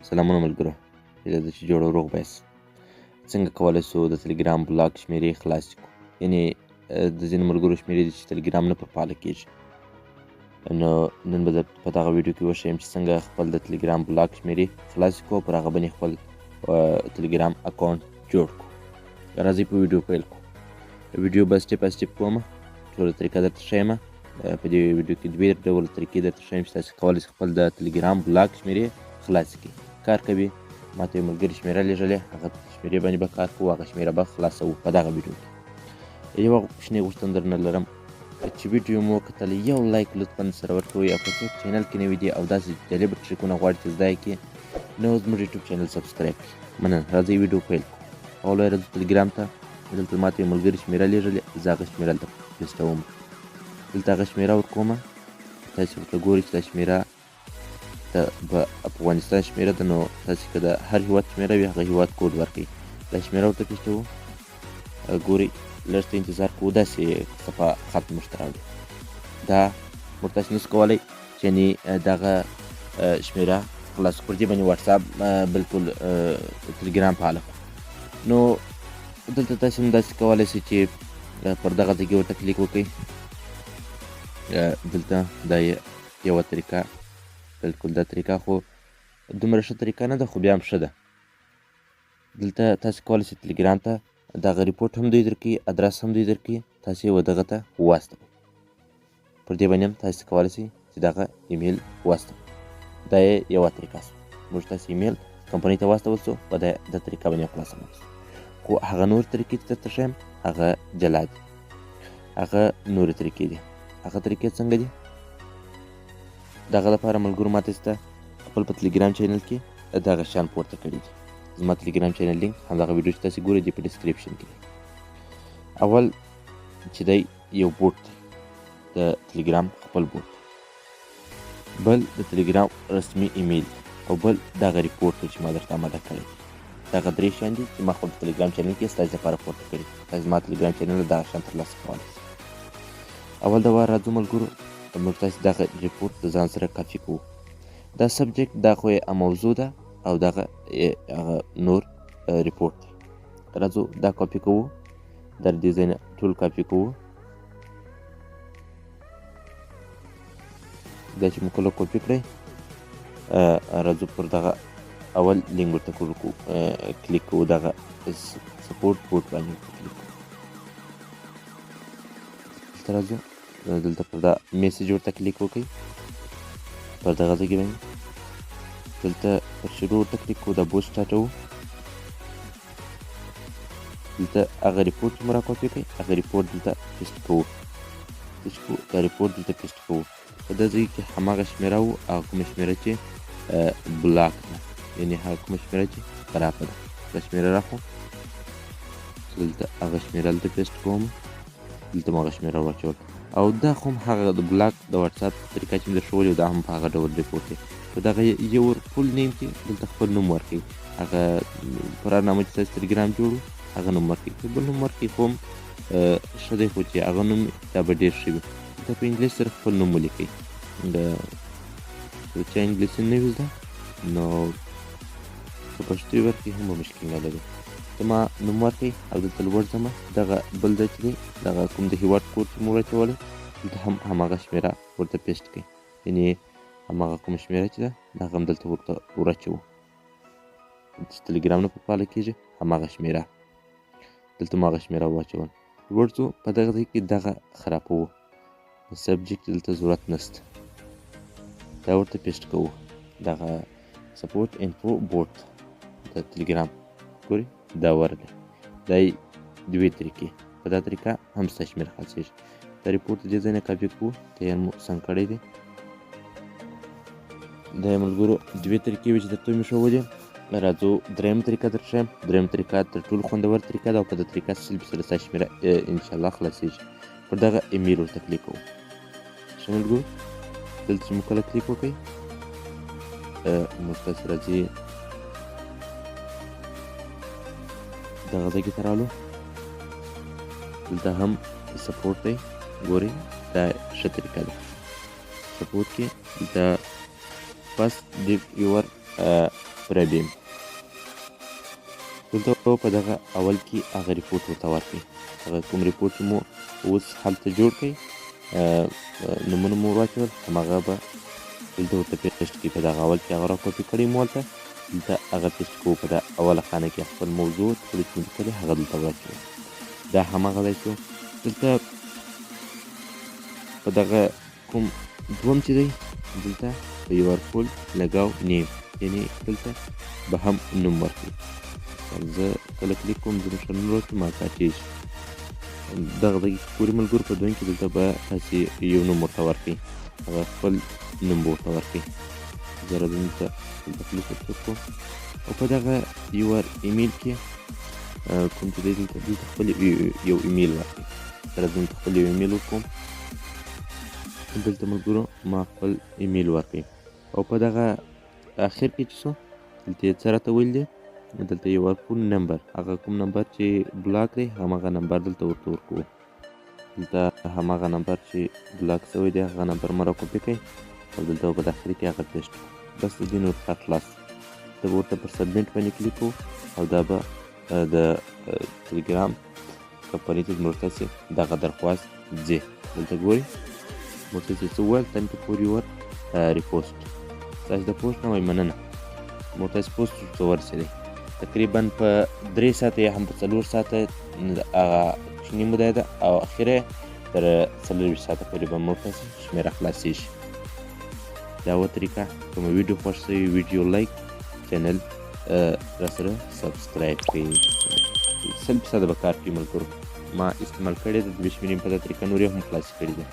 سلامونه ملګرو، هیله ده چې جوړ او روغ به یاست. څنګه کولی سو د تلګرام بلاک شمېرې خلاصې کړو؟ یعنې د ځینو ملګرو شمېرې دي چې تلګرام نه پر فعاله کېږي. نو نن به په دغه ویډیو کې وښیم چې څنګه خپل د تلګرام بلاک شمېرې خلاصې کړو، پر هغه باندې خپل تلګرام اکاونټ جوړ کړو. راځئ په ویډیو پیل کړو. ویډیو به سټپ بای سټپ کومه، ټوله طریقه درته ښیمه. په دې ویډیو کې دوې ډول طریقې درته ښیم چې تاسې کولی شئ خپل د تلګرام بلاک شمېرې خلاصې کړئ. کار کوي، ماته یو ملګري شمېره لېږلې، هغه شمېرې باندې به کار کوو، هغه شمېره به خلاصوو په دغه ویډیو کې. یوه کوچنۍ غوښتنه درنه لرم چې ویډیو مو کتل یو لایک لطفا سره ورکوئ، او که څوک چینل کې نوي دي او داسې جالبه ټریکونه غواړي چې زده یې کړي، نو زموږ یوټیوب چینل سبسکرایب کړئ. مننه. راځئ ویډیو پیل کړو. اول راځو تلګرام ته. دلته ماته یو ملګري شمېره لېږلې، زه هغه شمېره دلته پیسټوم. دلته هغه شمېره ورکومه، تاسې ورته ګورئ چې دا شمېره د افغانستان شمېره ده. نو تاسې که د هر هېواد شمېره وي هغه هېواد کوډ ورکړئ. دا شمېره ورته پیسټوو، ګورئ لږ څه انتظار کوو، داسې صفحه خط موږ ته راوړي. دا موږ تاسې نشو کولی چې یعنې دغه شمېره خلاص کړو. پر دې باندې واتساپ بلکل تلګرام فعاله کړو. نو دلته تاسې هم داسې کولی شئ چې پر دغه ځای کې ورته کلیک وکړئ. دلته دا یوه طریقه، بلکل دا طریقه خو دومره ښه طریقه نه ده، خو بیا هم ښه ده. دلته تاسې کولی شئ تلګرام ته دغه ریپورټ هم دوی درکوي، ادرس هم دوی درکوي، تاسې یې دغه ته واستوئ. پر دې باندې هم تاسې کولی شئ چې دغه ایمیل واستوئ. دا یې یوه طریقه شوه، موږ تاسې ایمیل کمپنۍ ته واستول شو، په دې طریقه باندې خلاصولی شو. خو هغه نورې طریقې چې درته ښیم هغه جلا دي، هغه نورې طریقې دي. هغه طریقې څنګه دي؟ دغه لپاره ملګرو ماته سته خپل په تلګرام چینل کې دغه شیان پورته کړي دي. زما تلګرام چینل لینک همدغه ویډیو چې تاسې ګورئ دی په ډسکریپشن کې دی. اول چې دی یو بوټ دی، د تلګرام خپل بوټ، بل د تلګرام رسمي ایمیل، او بل دغه ریپورټ چې ما درته آماده کړی دی. دغه درې شیان دي چې ما خپل په تلګرام چینل کې ستاسې لپاره پورته کړي. تاسې زما تلګرام چینل له دغه شیان ترلاسه کولی شئ. اول د وار راځو ملګرو، موږ تاسې دغه ریپورټ د ځان سره کاپي کوو. دا سبجیکټ دا خو یې موضوع ده، او دغه نور ریپورټ دی. راځو دا کاپي کوو، دا د دې ځای نه ټول کاپي کوو. دا چې مو کله کاپي کړئ، راځو پر دغه اول لینک ورته کلیک کوو، دغه سپورټ بوټ باندې ورته کلیک کوو. دلته راځو، دلته پر دا میسج ورته کلیک وکړئ، پر دغه ځای کې باندې دلته پر شروع ورته کلیک کوو، دا بوټ سټارټوو. دلته هغه ریپورټ چې مو را کاپي کړئ هغه ریپورټ دلته پیسټ کوو. دا ریپورټ دلته پیسټ کوو. په دې ځای کې هماغه شمېره وو، هغه کومه شمېره چې بلاک ده، یعنې هغه کومه شمېره چې خرابه ده. دا شمېره راخلم، دلته هغه شمېره دلته پیسټ کوم، دلته مو هغه شمېره واچول. او دا خو هم هغه د بلاک د واتساپ طریقه چې مې در ښولې، دا هم په هغه ډول ریپورټ دی. په دغه یو فول نیم کې دلته خپل نوم ورکړئ، هغه قرارنامه چې تاسې تلګرام جوړو هغه نوم ورکړئ. که بل نوم ورکړئ خو هم ښه دی، خو چې هغه نوم دا به ډېر ښه وي. دلته په انګلیس سره خپل نوم ولیکئ. که چا انګلیسي نه وي زده، نو که پښتو یې ورکړئ هم به مشکل نه لري. زما نوم ورکړئ او دلته لوړ ځمه، دغه بل ځای چې دی دغه کوم د هېواد کوډ چې مو ورچولی، دلته هم هماغه شمېره ورته پیسټ کړئ. یعنې هماغه کومه شمېره چې ده هغه هم دلته ورته ورچوو، چې تلګرام نه په فعاله کېږي هماغه شمېره، دلته مو هغه شمېره واچول. لوړ ځو، په دغه ځای کې دغه خرابوو، د سبجیکټ دلته ضرورت نشته، دا ورته پیسټ کوو. دغه سپورټ انفو بوټ د تلګرام ګورئ دا ورغی. دا یې دوې طریقې، په دا طریقه هم ستا شمېره خلاصېږي. دا ریپورټ د دې ځای نه کاپي کوو، تیار مو سم کړی دی. دا یې ملګرو دوې طریقې وې چې درته مې ښولې. راځو درېیمه طریقه درته ښیم. درېیمه طریقه تر ټولو خوندوره طریقه ده، او په دې طریقه سره ستا شمېره انشاءالله خلاصېږي. پر دغه ایمیل ورته کلیک کوو. ښه ملګرو، دلته چې مو کله کلیک وکړئ، موږ تاسې راځي دغه ځای کې ته رالو. دلته هم سپورټ دی، ګورئ دا ښه طریقه ده. سپورټ کې د first give your پربیم. دلته په دغه اول کې هغه ریپورټ ورته ورکړئ. هغه کوم ریپورټ چې مو اوس هلته جوړ کړئ، نومونه مو واچول، هماغه به دلته ورته پیسټ کړئ. په دغه اول کې هغه راکوپي کړی مو هلته، دلته هغه پیسټ کوو. په اوله خانه کې خپل موضوع خپل چې مو لیکلې هغه دلته واچوئ. دا هماغه دی چې دلته په دغه کوم دوم چې دی، دلته په یور فول لګاو نیم، یعنې دلته به هم نوم ورکړئ. زه کله کلیک کوم، زه نشم وروسته ما کاچېږي. دغه دقیقې پورې ملګرو په دویم کې دلته به تاسې یو نوم ورته ورکړئ، هغه خپل نوم به ورته ورکړئ. زه راځم دلته کلیک وکړم او په دغه یور ایمیل کې کوم چې دی دلته خپل یو ایمیل ورکړئ. زه راځم دلته خپل یو ایمیل وکړم. دلته ملګرو ما خپل ایمیل ورکړئ او په دغه اخر کې چې څو دلته یې څه راته ویل دی، دلته یور فون نمبر، هغه کوم نمبر چې بلاک دی هماغه نمبر دلته ورته ورکوو. دلته هماغه نمبر چې بلاک شوی دی هغه نمبر مو راکوپي کړئ او دلته به په داخلي کې هغه پیسټ کړو. بس د دې نور کار خلاص. ته به ورته پر سبمیټ باندې کلیک کوو او دا به د ټلګرام کمپنۍ ته زموږ تاسې دغه درخواست ځي. دلته ګورئ موږ تاسې څه وویل، تhank you for your repost. تاسې د پوسټ نه وایي مننه، موږ تاسې پوسټ ورته ورسېدی. تقریبا په 3 ساعته یا هم په 4 ساعته هغه کوچنۍ موده ده او اخره تر 24 ساعته پورې به موږ تاسې شمېره خلاصېږي. دا یوه طریقه. کومه ویډیو خوښ شوي ویډیو لایک، چینل راسره سبسکرایب کړئ. 100% به کار کوي ملګرو. ما استعمال کړی د 20 منټ په دا طریقه نور یې هم خلاصې کړي دي.